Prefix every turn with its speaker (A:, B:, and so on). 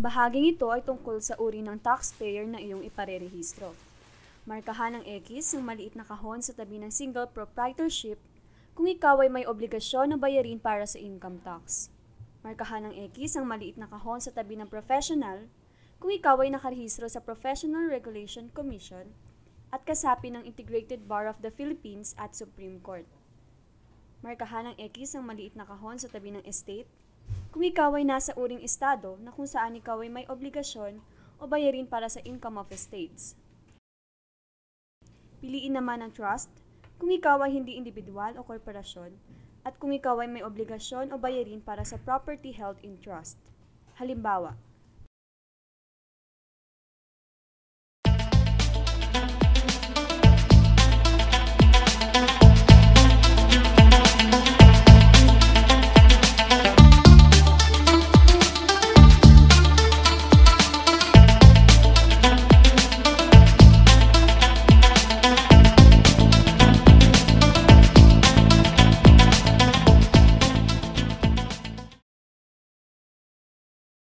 A: bahaging ito ay tungkol sa uri ng taxpayer na iyong iparerehistro. Markahan ng X ang maliit na kahon sa tabi ng single proprietorship kung ikaw ay may obligasyon na bayarin para sa income tax. Markahan ng X ang maliit na kahon sa tabi ng professional kung ikaw ay nakarehistro sa Professional Regulation Commission at kasapi ng Integrated Bar of the Philippines at Supreme Court. Markahan ng X ang maliit na kahon sa tabi ng estate kung ikaw ay nasa uring estado na kung saan ikaw ay may obligasyon o bayarin para sa income of estates. Piliin naman ang trust kung ikaw ay hindi individual o korporasyon at kung ikaw ay may obligasyon o bayarin para sa property held in trust. Halimbawa,